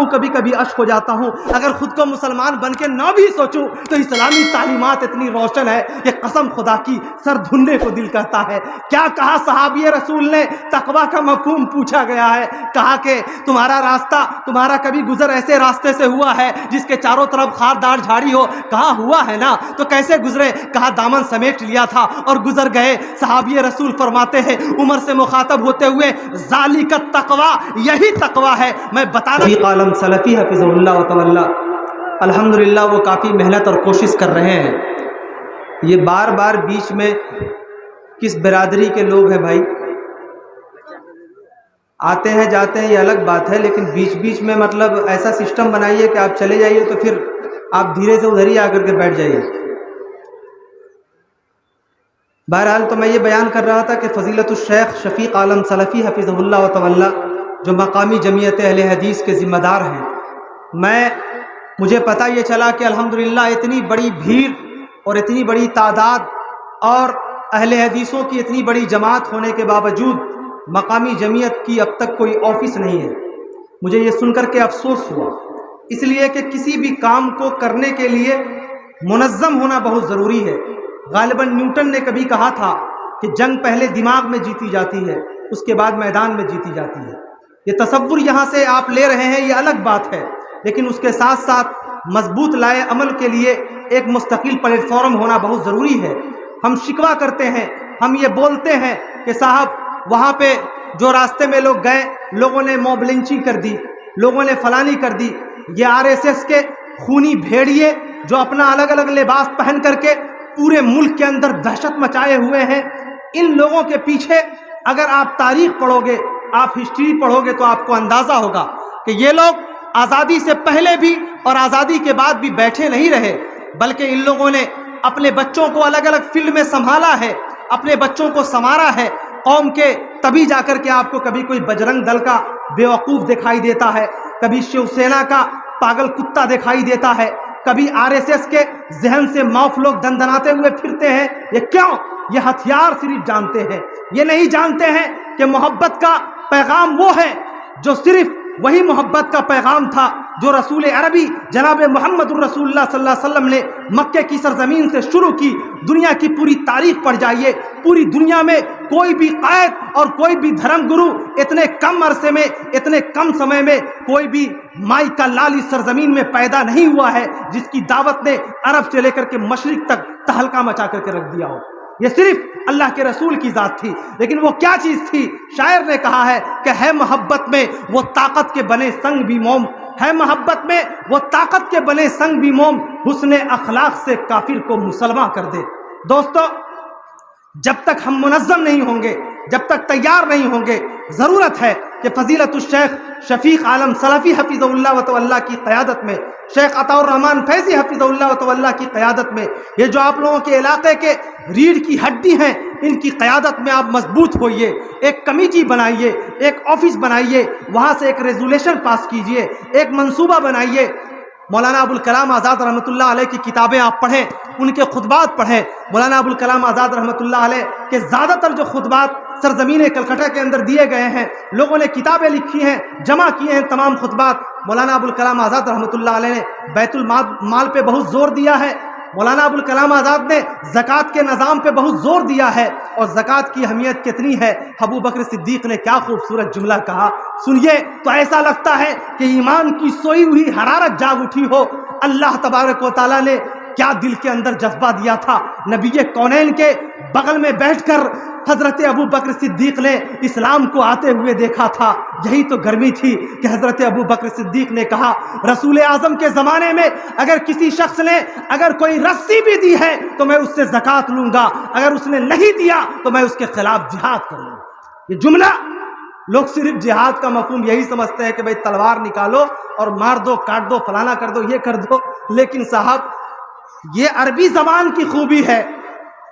ہوں کبھی کبھی اشک ہو جاتا ہوں، اگر خود کو مسلمان بن کے نہ بھی سوچوں تو اسلامی تعلیمات اتنی روشن ہے کہ قسم خدا کی سر دھننے کو دل کرتا ہے۔ کیا کہا صحابی رسول نے؟ تقویٰ کا مفہوم پوچھا گیا ہے، کہا کہ تمہارا راستہ، تمہارا کبھی گزر ایسے راستے سے ہوا ہے جس کے چاروں طرف خاردار جھاڑی ہو؟ کہا ہوا ہے نا، تو کیسے گزرے؟ کہا دامن سمیٹ لیا تھا اور گزر گئے۔ صحابی رسول فرماتے ہیں عمر سے مخاطب ہوتے ہوئے، ذالک التقویٰ، یہی تقویٰ ہے۔ میں بتا رہا عالم سلفی حفظ اللہ وتعالی الحمدللہ وہ کافی محنت اور کوشش کر رہے ہیں۔ یہ بار بار بیچ میں کس برادری کے لوگ ہیں بھائی، آتے ہیں جاتے ہیں یہ الگ بات ہے، لیکن بیچ بیچ میں مطلب ایسا سسٹم بنائیے کہ آپ چلے جائیے تو پھر آپ دھیرے سے ادھر ہی آ کر کے بیٹھ جائیے۔ بہرحال تو میں یہ بیان کر رہا تھا کہ فضیلت الشیخ شفیق عالم سلفی حفظہ اللہ وتعالی جو مقامی جمعیت اہل حدیث کے ذمہ دار ہیں، مجھے پتہ یہ چلا کہ الحمدللہ اتنی بڑی بھیڑ اور اتنی بڑی تعداد اور اہل حدیثوں کی اتنی بڑی جماعت ہونے کے باوجود مقامی جمعیت کی اب تک کوئی آفس نہیں ہے۔ مجھے یہ سن کر کے افسوس ہوا، اس لیے کہ کسی بھی کام کو کرنے کے لیے منظم ہونا بہت ضروری ہے۔ غالباً نیوٹن نے کبھی کہا تھا کہ جنگ پہلے دماغ میں جیتی جاتی ہے، اس کے بعد میدان میں جیتی جاتی ہے۔ یہ تصور یہاں سے آپ لے رہے ہیں یہ الگ بات ہے، لیکن اس کے ساتھ ساتھ مضبوط لائے عمل کے لیے ایک مستقل پلیٹ فارم ہونا بہت ضروری ہے۔ ہم شکوہ کرتے ہیں، ہم یہ بولتے ہیں کہ صاحب وہاں پہ جو راستے میں لوگ گئے، لوگوں نے موب لنچنگ کر دی، لوگوں نے فلانی کر دی۔ یہ RSS کے خونی بھیڑیے جو اپنا الگ الگ لباس پہن کر کے پورے ملک کے اندر دہشت مچائے ہوئے ہیں، ان لوگوں کے پیچھے اگر آپ تاریخ پڑھو گے، آپ ہسٹری پڑھو گے تو آپ کو اندازہ ہوگا کہ یہ لوگ آزادی سے پہلے بھی اور آزادی کے بعد بھی بیٹھے نہیں رہے، بلکہ ان لوگوں نے اپنے بچوں کو الگ الگ فیلڈ میں سنبھالا ہے، اپنے بچوں کو سنوارا ہے قوم کے۔ تبھی جا کر کے آپ کو کبھی کوئی بجرنگ دل کا بیوقوف دکھائی دیتا ہے، کبھی شیو سینا کا پاگل کتا دکھائی دیتا ہے، کبھی RSS کے ذہن سے معاف لوگ دندناتے ہوئے پھرتے ہیں۔ یہ کیوں؟ یہ ہتھیار صرف جانتے ہیں، یہ نہیں جانتے ہیں کہ محبت کا پیغام وہ ہے جو صرف وہی محبت کا پیغام تھا جو رسول عربی جناب محمد الرسول اللہ صلی اللہ علیہ وسلم نے مکہ کی سرزمین سے شروع کی۔ دنیا کی پوری تاریخ پڑھ جائیے، پوری دنیا میں کوئی بھی قائد اور کوئی بھی دھرم گرو اتنے کم عرصے میں، اتنے کم سمے میں کوئی بھی مائی کا لال اس سرزمین میں پیدا نہیں ہوا ہے جس کی دعوت نے عرب سے لے کر کے مشرق تک تہلکہ مچا کر کے رکھ دیا ہو۔ یہ صرف اللہ کے رسول کی ذات تھی، لیکن وہ کیا چیز تھی؟ شاعر نے کہا ہے کہ ہے محبت میں وہ طاقت کے بنے سنگ بھی موم، ہے محبت میں وہ طاقت کے بنے سنگ بھی موم، حسن اخلاق سے کافر کو مسلمان کر دے۔ دوستو، جب تک ہم منظم نہیں ہوں گے، جب تک تیار نہیں ہوں گے، ضرورت ہے کہ فضیلت الشیخ شفیق عالم سلفی حفظہ اللہ وتعالی کی قیادت میں، شیخ عطاء الرحمن فیضی حفظہ اللہ وتعالی کی قیادت میں، یہ جو آپ لوگوں کے علاقے کے ریڑھ کی ہڈی ہیں، ان کی قیادت میں آپ مضبوط ہوئیے، ایک کمیٹی بنائیے، ایک آفس بنائیے، وہاں سے ایک ریزولوشن پاس کیجئے، ایک منصوبہ بنائیے۔ مولانا ابوالکلام آزاد رحمۃ اللہ علیہ کی کتابیں آپ پڑھیں، ان کے خطبات پڑھیں۔ مولانا ابوالکلام آزاد رحمۃ اللہ علیہ کے زیادہ تر جو خطبات سرزمین کلکتہ کے اندر دیے گئے ہیں، لوگوں نے کتابیں لکھی ہیں، جمع کیے ہیں تمام خطبات۔ مولانا ابوالکلام آزاد رحمۃ اللہ علیہ نے بیت المال پہ بہت زور دیا ہے، مولانا ابوالکلام آزاد نے زکوٰۃ کے نظام پہ بہت زور دیا ہے، اور زکوٰۃ کی اہمیت کتنی ہے۔ ابو بکر صدیق نے کیا خوبصورت جملہ کہا، سنیے تو ایسا لگتا ہے کہ ایمان کی سوئی ہوئی حرارت جاگ اٹھی ہو۔ اللہ تبارک و تعالیٰ نے کیا دل کے اندر جذبہ دیا تھا، نبی کونین کے بغل میں بیٹھ کر حضرت ابو بکر صدیق نے اسلام کو آتے ہوئے دیکھا تھا۔ یہی تو گرمی تھی کہ حضرت ابو بکر صدیق نے کہا رسول اعظم کے زمانے میں اگر کسی شخص نے اگر کوئی رسی بھی دی ہے تو میں اس سے زکوٰۃ لوں گا، اگر اس نے نہیں دیا تو میں اس کے خلاف جہاد کروں گا۔ یہ جملہ لوگ صرف جہاد کا مفہوم یہی سمجھتے ہیں کہ بھئی تلوار نکالو اور مار دو، کاٹ دو، فلانا کر دو، یہ کر دو، لیکن صاحب یہ عربی زبان کی خوبی ہے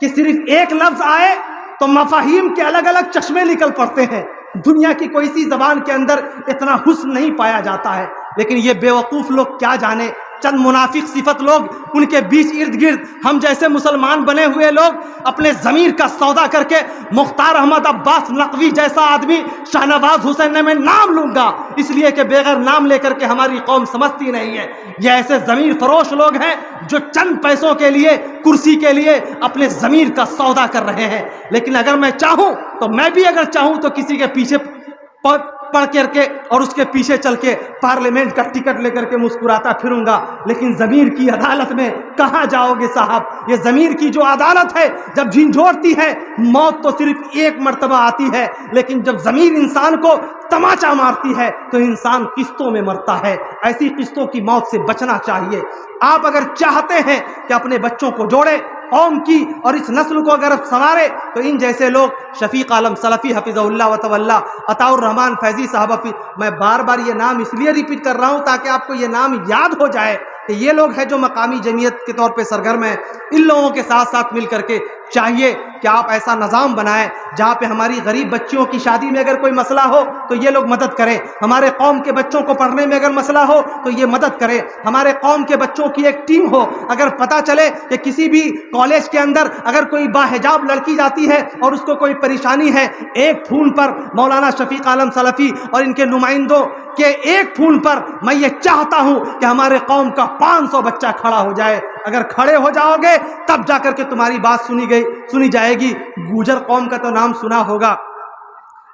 کہ صرف ایک لفظ آئے تو مفاہیم کے الگ الگ چشمے نکل پڑتے ہیں۔ دنیا کی کوئی سی زبان کے اندر اتنا حسن نہیں پایا جاتا ہے، لیکن یہ بیوقوف لوگ کیا جانے چند منافق صفت لوگ، ان کے بیچ ارد گرد ہم جیسے مسلمان بنے ہوئے لوگ اپنے ضمیر کا سودا کر کے مختار احمد عباس نقوی جیسا آدمی، شاہنواز حسین نے میں نام لوں گا اس لیے کہ بغیر نام لے کر کے ہماری قوم سمجھتی نہیں ہے، یہ ایسے ضمیر فروش لوگ ہیں جو چند پیسوں کے لیے، کرسی کے لیے اپنے ضمیر کا سودا کر رہے ہیں۔ لیکن اگر میں چاہوں تو میں بھی اگر چاہوں تو کسی کے پیچھے پڑھ کر کے اور اس کے پیچھے چل کے پارلیمنٹ کا ٹکٹ لے کر کے مسکراتا پھروں گا، لیکن ضمیر کی عدالت میں کہاں جاؤ گے صاحب؟ یہ ضمیر کی جو عدالت ہے جب جھنجھوڑتی ہے، موت تو صرف ایک مرتبہ آتی ہے، لیکن جب ضمیر انسان کو تماچا مارتی ہے تو انسان قسطوں میں مرتا ہے۔ ایسی قسطوں کی موت سے بچنا چاہیے۔ آپ اگر چاہتے ہیں کہ اپنے بچوں کو جوڑیں، قوم کی اور اس نسل کو اگر سنوارے، تو ان جیسے لوگ شفیق عالم سلفی حفظہ اللہ و تولا، عطاء الرحمن فیضی صاحب، میں بار بار یہ نام اس لیے ریپیٹ کر رہا ہوں تاکہ آپ کو یہ نام یاد ہو جائے کہ یہ لوگ ہیں جو مقامی جمعیت کے طور پہ سرگرم ہیں۔ ان لوگوں کے ساتھ ساتھ مل کر کے چاہیے کہ آپ ایسا نظام بنائیں جہاں پہ ہماری غریب بچیوں کی شادی میں اگر کوئی مسئلہ ہو تو یہ لوگ مدد کریں، ہمارے قوم کے بچوں کو پڑھنے میں اگر مسئلہ ہو تو یہ مدد کریں، ہمارے قوم کے بچوں کی ایک ٹیم ہو۔ اگر پتہ چلے کہ کسی بھی کالج کے اندر اگر کوئی باحجاب لڑکی جاتی ہے اور اس کو کوئی پریشانی ہے، ایک فون پر مولانا شفیق عالم سلفی اور ان کے نمائندوں کے ایک فون پر میں یہ چاہتا ہوں کہ ہمارے قوم کا 500 بچہ کھڑا ہو جائے۔ اگر کھڑے ہو جاؤ گے تب جا کر کے تمہاری بات سنی جائے گی۔ گوجر قوم کا تو نام سنا ہوگا،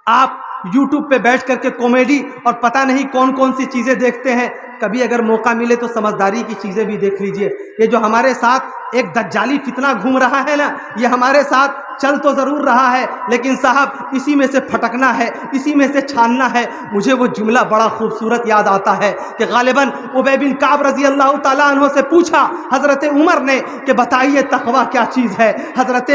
آپ یوٹیوب پہ بیٹھ کر کے کامیڈی اور پتہ نہیں کون کون سی چیزیں دیکھتے ہیں، کبھی اگر موقع ملے تو سمجھداری کی چیزیں بھی دیکھ لیجئے۔ یہ جو ہمارے ساتھ ایک دجالی فتنہ گھوم رہا ہے نا، یہ ہمارے ساتھ چل تو ضرور رہا ہے لیکن صاحب اسی میں سے پھٹکنا ہے، اسی میں سے چھاننا ہے۔ مجھے وہ جملہ بڑا خوبصورت یاد آتا ہے کہ غالباً ابی بن کعب رضی اللہ تعالیٰ عنہ سے پوچھا حضرت عمر نے کہ بتائیے تقویٰ کیا چیز ہے۔ حضرت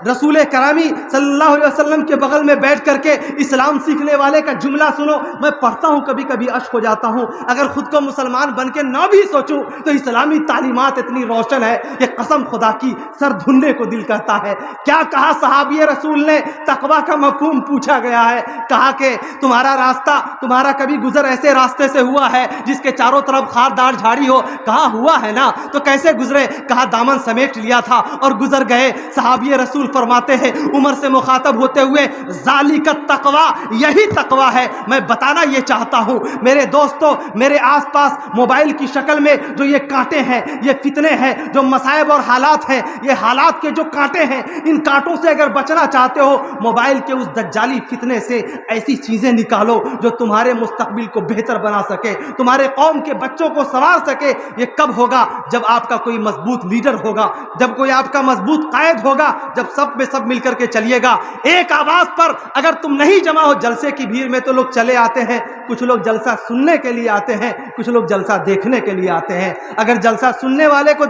رسول کرامی صلی اللہ علیہ وسلم کے بغل میں بیٹھ کر کے اسلام سیکھنے والے کا جملہ سنو، میں پڑھتا ہوں کبھی کبھی اشک ہو جاتا ہوں۔ اگر خود کو مسلمان بن کے نہ بھی سوچوں تو اسلامی تعلیمات اتنی روشن ہے، یہ قسم خدا کی سر دھننے کو دل کرتا ہے۔ کیا کہا صحابی رسول نے؟ تقویٰ کا مفہوم پوچھا گیا ہے، کہا کہ تمہارا راستہ، تمہارا کبھی گزر ایسے راستے سے ہوا ہے جس کے چاروں طرف خاردار جھاڑی ہو؟ کہا ہوا ہے نا، تو کیسے گزرے؟ کہا دامن سمیٹ لیا تھا اور گزر گئے۔ صحابی رسول فرماتے ہیں عمر سے مخاطب ہوتے ہوئے، ذالک التقویٰ، یہی تقویٰ ہے۔ میں بتانا یہ چاہتا ہوں میرے دوستوں، میرے آس پاس موبائل کی شکل میں جو یہ کانٹے ہیں، یہ فتنے ہیں، جو مصائب اور حالات ہیں، یہ حالات کے جو کانٹے ہیں، ان کانٹوں سے اگر بچنا چاہتے ہو، موبائل کے اس دجالی فتنے سے ایسی چیزیں نکالو جو تمہارے مستقبل کو بہتر بنا سکے، تمہارے قوم کے بچوں کو سنوار سکے۔ یہ کب ہوگا؟ جب آپ کا کوئی مضبوط لیڈر ہوگا، جب کوئی آپ کا مضبوط قائد ہوگا، جب سب میں سب مل کر کے چلیے گا ایک آواز پر۔ اگر تم نہیں جمع ہو، جلسے کی بھیڑ میں تو لوگ چلے آتے ہیں، کچھ لوگ جلسہ سننے کے لیے آتے ہیں، کچھ لوگ جلسہ دیکھنے کے لیے آتے ہیں۔ اگر جلسہ سننے والے کو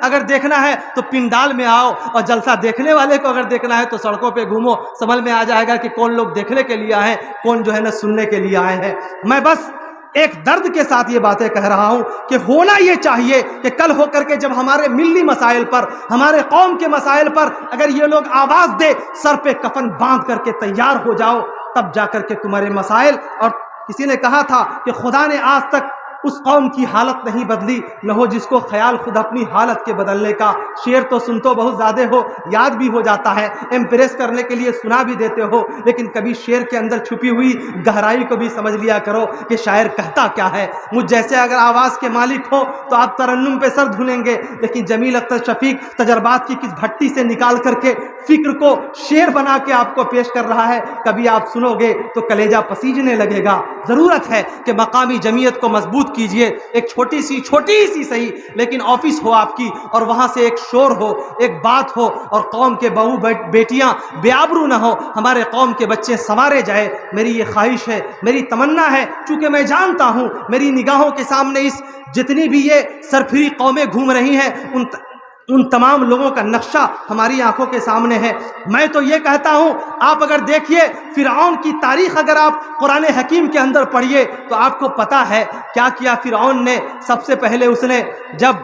اگر دیکھنا ہے تو پنڈال میں آؤ، اور جلسہ دیکھنے والے کو اگر دیکھنا ہے تو سڑکوں پہ گھومو، سمجھ میں آ جائے گا کہ کون لوگ دیکھنے کے لیے آئے ہیں، کون جو ہے نا سننے کے لیے آئے ہیں۔ میں بس ایک درد کے ساتھ یہ باتیں کہہ رہا ہوں کہ ہونا یہ چاہیے کہ کل ہو کر کے جب ہمارے ملی مسائل پر، ہمارے قوم کے مسائل پر اگر یہ لوگ آواز دے، سر پہ کفن باندھ کر کے تیار ہو جاؤ، تب جا کر کے تمہارے مسائل۔ اور کسی نے کہا تھا کہ خدا نے آج تک اس قوم کی حالت نہیں بدلی، نہ ہو جس کو خیال خود اپنی حالت کے بدلنے کا۔ شعر تو سنتو بہت زیادہ ہو، یاد بھی ہو جاتا ہے، امپریس کرنے کے لیے سنا بھی دیتے ہو، لیکن کبھی شعر کے اندر چھپی ہوئی گہرائی کو بھی سمجھ لیا کرو کہ شاعر کہتا کیا ہے۔ مجھ جیسے اگر آواز کے مالک ہو تو آپ ترنم پہ سر دھلیں گے، لیکن جمیل اختر شفیق تجربات کی کس بھٹی سے نکال کر کے فکر کو شعر بنا کے آپ کو پیش کر رہا ہے، کبھی آپ سنو گے تو کلیجہ پسیجنے لگے گا۔ ضرورت ہے کہ مقامی جمعیت کو مضبوط کیجئے، ایک چھوٹی سی صحیح لیکن آفس ہو آپ کی، اور وہاں سے ایک شور ہو، ایک بات ہو، اور قوم کے بہو بیٹیاں بے آبرو نہ ہو، ہمارے قوم کے بچے سنوارے جائے۔ میری یہ خواہش ہے، میری تمنا ہے، چونکہ میں جانتا ہوں میری نگاہوں کے سامنے اس جتنی بھی یہ سرفری قومیں گھوم رہی ہیں، ان تمام لوگوں کا نقشہ ہماری آنکھوں کے سامنے ہے۔ میں تو یہ کہتا ہوں، آپ اگر دیکھیے فرعون کی تاریخ، اگر آپ قرآن حکیم کے اندر پڑھیے تو آپ کو پتا ہے کیا کیا فرعون نے۔ سب سے پہلے اس نے جب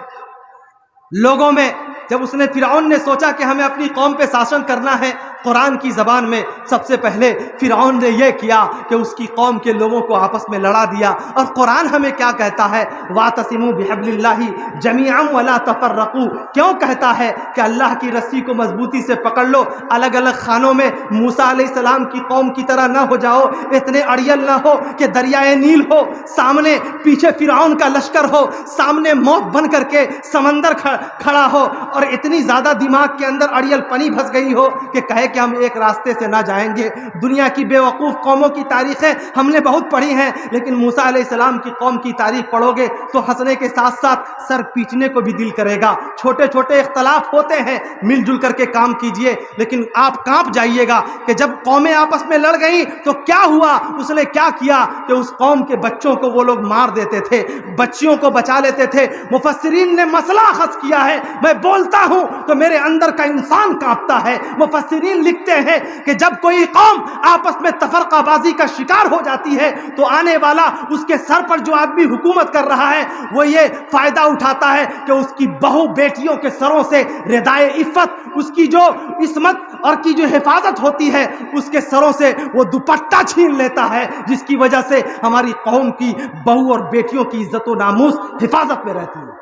لوگوں میں جب اس نے فرعون نے سوچا کہ ہمیں اپنی قوم پہ شاسن کرنا ہے قرآن کی زبان میں، سب سے پہلے فرعون نے یہ کیا کہ اس کی قوم کے لوگوں کو آپس میں لڑا دیا۔ اور قرآن ہمیں کیا کہتا ہے؟ وَاعْتَصِمُوا بِحَبْلِ اللَّهِ جَمِيعًا وَلَا تَفَرَّقُوا، کیوں کہتا ہے کہ اللہ کی رسی کو مضبوطی سے پکڑ لو، الگ الگ خانوں میں موسیٰ علیہ السلام کی قوم کی طرح نہ ہو جاؤ، اتنے اڑیل نہ ہو کہ دریائے نیل ہو سامنے، پیچھے فرعون کا لشکر ہو، سامنے موت بن کر کے سمندر کھڑا ہو، اور اتنی زیادہ دماغ کے اندر اڑیل پنی پھنس گئی ہو کہ کہے کہ ہم ایک راستے سے نہ جائیں گے۔ دنیا کی بے وقوف قوموں کی تاریخیں ہم نے بہت پڑھی ہیں، لیکن موسیٰ علیہ السلام کی قوم کی تاریخ پڑھو گے تو ہنسنے کے ساتھ ساتھ سر پیچنے کو بھی دل کرے گا۔ چھوٹے چھوٹے اختلاف ہوتے ہیں، مل جل کر کے کام کیجئے، لیکن آپ کانپ جائیے گا کہ جب قومیں آپس میں لڑ گئیں تو کیا ہوا؟ اس نے کیا کیا کہ اس قوم کے بچوں کو وہ لوگ مار دیتے تھے، بچیوں کو بچا لیتے تھے۔ مفسرین نے مسئلہ اخذ کیا ہے، میں بولتا ہوں تو میرے اندر کا انسان کانپتا ہے۔ مفسرین لکھتے ہیں کہ جب کوئی قوم آپس میں تفرقہ بازی کا شکار ہو جاتی ہے تو آنے والا اس کے سر پر جو آدمی حکومت کر رہا ہے وہ یہ فائدہ اٹھاتا ہے کہ اس کی بہو بیٹیوں کے سروں سے ردائے عفت، اس کی جو عصمت اور کی جو حفاظت ہوتی ہے اس کے سروں سے وہ دوپٹہ چھین لیتا ہے، جس کی وجہ سے ہماری قوم کی بہو اور بیٹیوں کی عزت و ناموس حفاظت میں رہتی ہے۔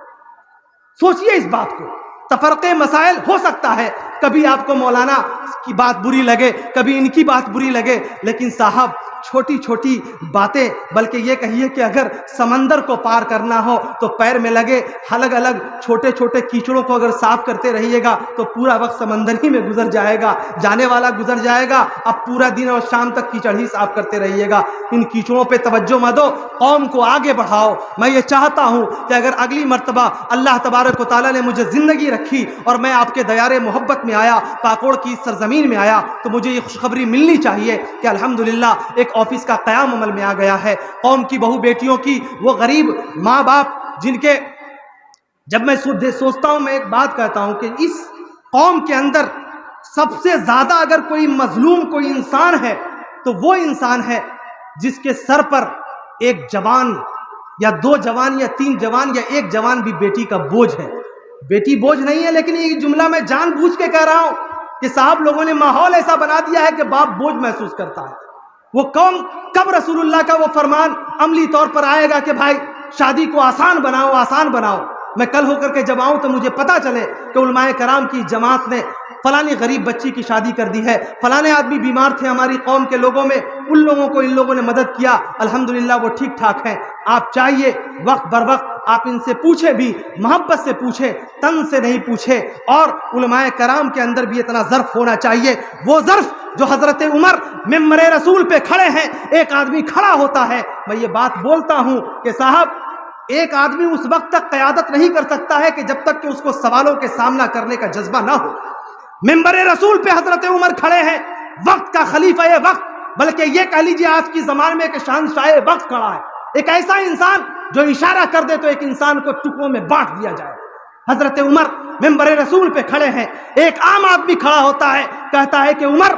سوچئے اس بات کو۔ تفرقے مسائل ہو سکتا ہے، کبھی آپ کو مولانا کی بات بری لگے، کبھی ان کی بات بری لگے، لیکن صاحب چھوٹی چھوٹی باتیں، بلکہ یہ کہیے کہ اگر سمندر کو پار کرنا ہو تو پیر میں لگے الگ الگ چھوٹے چھوٹے کیچڑوں کو اگر صاف کرتے رہیے گا تو پورا وقت سمندر ہی میں گزر جائے گا، جانے والا گزر جائے گا، اب پورا دن اور شام تک کیچڑ ہی صاف کرتے رہیے گا۔ ان کیچڑوں پہ توجہ مت دو، قوم کو آگے بڑھاؤ۔ میں یہ چاہتا ہوں کہ اگر اگلی مرتبہ اللہ تبارک و تعالیٰ نے مجھے زندگی رکھی اور میں آپ کے دیار محبت میں آیا، پاکوڑ کی سرزمین میں آیا، تو مجھے یہ خوشخبری ملنی چاہیے کہ الحمدللہ ایک آفس کا قیام عمل میں آ گیا ہے۔ قوم کی بہو بیٹیوں کی، وہ غریب ماں باپ جن کے، جب میں سوچتا ہوں، میں ایک بات کہتا ہوں کہ اس قوم کے اندر سب سے زیادہ اگر کوئی مظلوم کوئی انسان ہے تو وہ انسان ہے جس کے سر پر ایک جوان یا دو جوان یا تین جوان یا ایک جوان بھی بیٹی کا بوجھ ہے۔ بیٹی بوجھ نہیں ہے، لیکن یہ جملہ میں جان بوجھ کے کہہ رہا ہوں کہ صاحب لوگوں نے ماحول ایسا بنا دیا ہے کہ باپ بوجھ محسوس کرتا ہے۔ وہ قوم کب رسول اللہ کا وہ فرمان عملی طور پر آئے گا کہ بھائی شادی کو آسان بناؤ، آسان بناؤ؟ میں کل ہو کر کے جب آؤں تو مجھے پتا چلے کہ علماء کرام کی جماعت نے فلانی غریب بچی کی شادی کر دی ہے، فلانے آدمی بیمار تھے ہماری قوم کے لوگوں میں، ان لوگوں کو ان لوگوں نے مدد کیا، الحمدللہ وہ ٹھیک ٹھاک ہیں۔ آپ چاہیے وقت بر وقت آپ ان سے پوچھیں، بھی محبت سے پوچھیں، تن سے نہیں پوچھیں۔ اور علماء کرام کے اندر بھی اتنا ظرف ہونا چاہیے، وہ ظرف جو حضرت عمر ممبر رسول پہ کھڑے ہیں، ایک آدمی کھڑا ہوتا ہے، میں یہ بات بولتا ہوں کہ صاحب ایک آدمی اس وقت تک قیادت نہیں کر سکتا ہے کہ جب تک کہ اس کو سوالوں کے سامنا کرنے کا جذبہ نہ ہو۔ ممبر رسول پہ حضرت عمر کھڑے ہیں، وقت کا خلیفہ وقت، بلکہ یہ کہہ لیجیے آج کی زمانے میں کہ شہنشاہ وقت کھڑا ہے، ایک ایسا انسان جو اشارہ کر دے تو ایک انسان کو ٹکڑوں میں بانٹ دیا جائے۔ حضرت عمر ممبر رسول پہ کھڑے ہیں، ایک عام آدمی کھڑا ہوتا ہے، کہتا ہے کہ عمر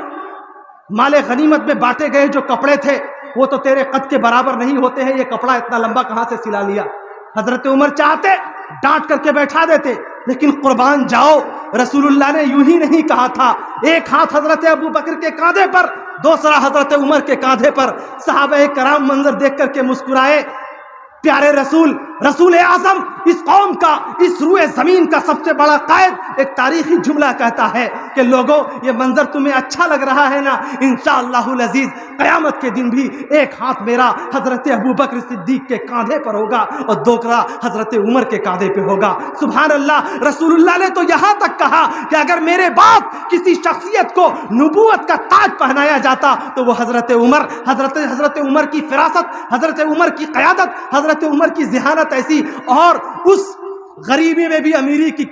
مال غنیمت میں بانٹے گئے جو کپڑے تھے وہ تو تیرے قد کے برابر نہیں ہوتے ہیں، یہ کپڑا اتنا لمبا کہاں سے سلا لیا؟ حضرت عمر چاہتے ڈانٹ کر کے بیٹھا دیتے، لیکن قربان جاؤ رسول اللہ نے یوں ہی نہیں کہا تھا۔ ایک ہاتھ حضرت ابو بکر کے کاندھے پر، دوسرا حضرت عمر کے کاندھے پر۔ صحابہ کرام منظر دیکھ کر کے مسکرائے۔ پیارے رسول اعظم اس قوم کا، اس روئے زمین کا سب سے بڑا قائد ایک تاریخی جملہ کہتا ہے کہ لوگوں یہ منظر تمہیں اچھا لگ رہا ہے نا، انشاءاللہ العزیز قیامت کے دن بھی ایک ہاتھ میرا حضرت ابو بکر صدیق کے کاندھے پر ہوگا اور دوسرا حضرت عمر کے کاندھے پہ ہوگا۔ سبحان اللہ، رسول اللہ نے تو یہاں تک کہا کہ اگر میرے بعد کسی شخصیت کو نبوت کا تاج پہنایا جاتا تو وہ حضرت عمر، حضرت عمر کی فراست، حضرت عمر کی قیادت، حضرت عمر کی ذہانت ایسی، اور اس غریبی میں بھی امیری کی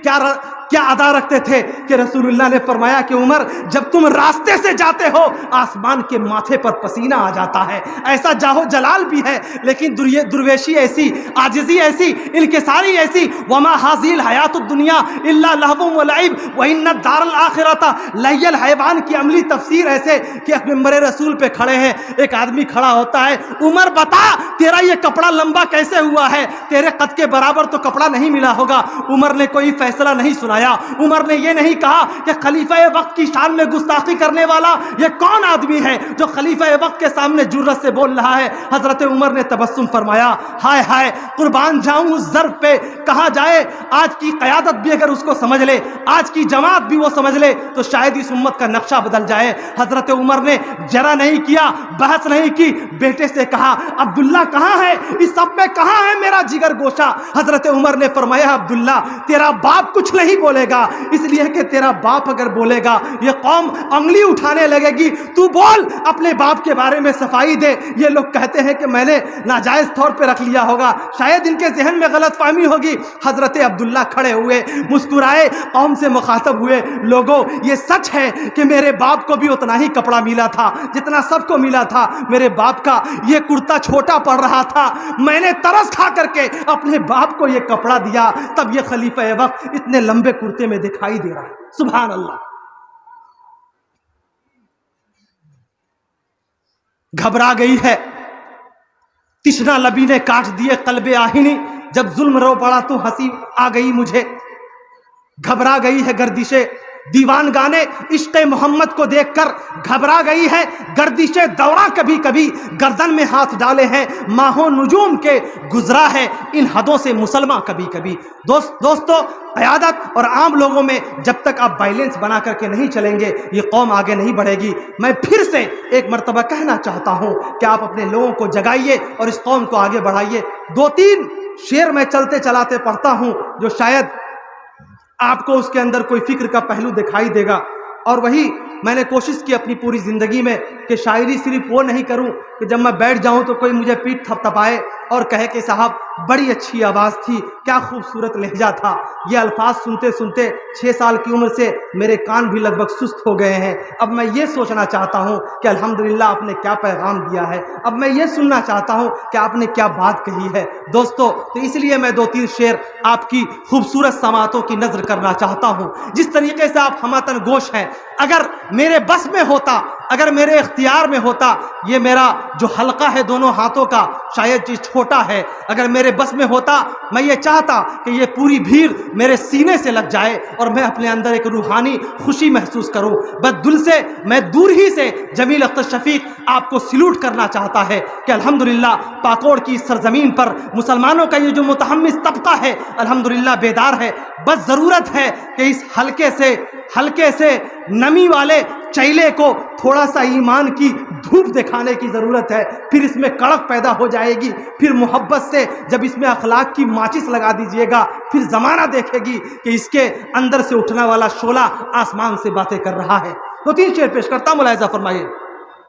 کیا ادا رکھتے تھے کہ رسول اللہ نے فرمایا کہ عمر جب تم راستے سے جاتے ہو آسمان کے ماتھے پر پسینہ آ جاتا ہے، ایسا جاہو جلال بھی ہے، لیکن درویشی ایسی، عاجزی ایسی، انکساری ایسی، وما حاذی الحیات الدنیا الا لہو و لعب وان الدار الاخرۃ لہی الحیوان کی عملی تفسیر ایسے کہ ممبر رسول پہ کھڑے ہیں، ایک آدمی کھڑا ہوتا ہے، عمر بتا تیرا یہ کپڑا لمبا کیسے ہوا ہے؟ تیرے قد کے برابر تو کپڑا نہیں ملا ہوگا۔ عمر نے کوئی فیصلہ نہیں سنایا، فرمایا عمر نے یہ نہیں کہا کہ خلیفہ وقت کی شان میں گستاخی کرنے والا یہ کون آدمی ہے جو خلیفہ وقت کے سامنے جرأت سے بول رہا ہے. حضرت عمر نے تبسم فرمایا ہائے ہائے قربان جاؤں اس ضرب پہ. کہا جائے آج کی قیادت بھی اگر اس کو سمجھ لے, آج کی جماعت بھی وہ سمجھ لے تو شاید اس امت کا نقشہ بدل جائے. حضرت عمر نے جرا نہیں کیا, بحث نہیں کی, بیٹے سے کہا عبداللہ کہاں ہے, اس سب میں کہاں ہے میرا جگر گوشہ. حضرت عمر نے فرمایا عبداللہ تیرا باپ کچھ نہیں بولے گا, اس لیے کہ تیرا باپ اگر بولے گا یہ قوم انگلی اٹھانے لگے گی. تو بول, اپنے باپ کے بارے میں صفائی دے. یہ لوگ کہتے ہیں کہ میں نے ناجائز طور پہ رکھ لیا ہوگا, شاید ان کے ذہن میں غلط فہمی ہوگی. حضرت عبداللہ کھڑے ہوئے, مسکرائے, قوم سے مخاطب ہوئے, لوگوں یہ سچ ہے کہ میرے باپ کو بھی اتنا ہی کپڑا ملا تھا جتنا سب کو ملا تھا. میرے باپ کا یہ کرتا چھوٹا پڑ رہا تھا, میں نے ترس کھا کر کے اپنے باپ کو یہ کپڑا دیا, تب یہ خلیفہ وقت اتنے لمبے کرتے میں دکھائی دے رہا ہے. سبحان اللہ. گھبرا گئی ہے, تشنا لبی نے کاٹ دیے قلب آہنی, جب ظلم رو پڑا تو ہنسی آ گئی مجھے. گھبرا گئی ہے گردشیں دیوان گانے عشق محمد کو دیکھ کر, گھبرا گئی ہے گردش دورہ کبھی کبھی گردن میں ہاتھ ڈالے ہیں ماہوں نجوم کے, گزرا ہے ان حدوں سے مسلمہ کبھی کبھی. دوستو قیادت اور عام لوگوں میں جب تک آپ بیلنس بنا کر کے نہیں چلیں گے یہ قوم آگے نہیں بڑھے گی. میں پھر سے ایک مرتبہ کہنا چاہتا ہوں کہ آپ اپنے لوگوں کو جگائیے اور اس قوم کو آگے بڑھائیے. 2-3 شعر میں چلتے چلاتے پڑھتا ہوں جو شاید آپ کو اس کے اندر کوئی فکر کا پہلو دکھائی دے گا. اور وہی میں نے کوشش کی اپنی پوری زندگی میں کہ شاعری صرف وہ نہیں کروں کہ جب میں بیٹھ جاؤں تو کوئی مجھے پیٹھ تھپتھپائے اور کہے کہ صاحب بڑی اچھی آواز تھی, کیا خوبصورت لہجہ تھا. یہ الفاظ سنتے سنتے 6 سال کی عمر سے میرے کان بھی لگ بھگ سست ہو گئے ہیں. اب میں یہ سوچنا چاہتا ہوں کہ الحمدللہ آپ نے کیا پیغام دیا ہے, اب میں یہ سننا چاہتا ہوں کہ آپ نے کیا بات کہی ہے. دوستو تو اس لیے میں 2-3 شعر آپ کی خوبصورت سماعتوں کی نظر کرنا چاہتا ہوں. جس طریقے سے آپ ہمتن گوش ہیں, اگر میرے بس میں ہوتا, اگر میرے اختیار میں ہوتا, یہ میرا جو حلقہ ہے دونوں ہاتھوں کا شاید یہ چھوٹا ہے, اگر میرے بس میں ہوتا میں یہ چاہتا کہ یہ پوری بھیڑ میرے سینے سے لگ جائے اور میں اپنے اندر ایک روحانی خوشی محسوس کروں. بس دل سے میں دور ہی سے جمیل اختر شفیق آپ کو سلوٹ کرنا چاہتا ہے کہ الحمدللہ پاکوڑ کی سرزمین پر مسلمانوں کا یہ جو متحمس طبقہ ہے الحمدللہ بیدار ہے. بس ضرورت ہے کہ اس ہلکے سے نمی والے چیلے کو تھوڑا سا ایمان کی دھوپ دکھانے کی ضرورت ہے, پھر اس میں کڑک پیدا ہو جائے گی. پھر محبت سے جب اس میں اخلاق کی ماچس لگا دیجئے گا پھر زمانہ دیکھے گی کہ اس کے اندر سے اٹھنے والا شعلہ آسمان سے باتیں کر رہا ہے. 2-3 شعر پیش کرتا ہوں, ملاحظہ فرمائیے.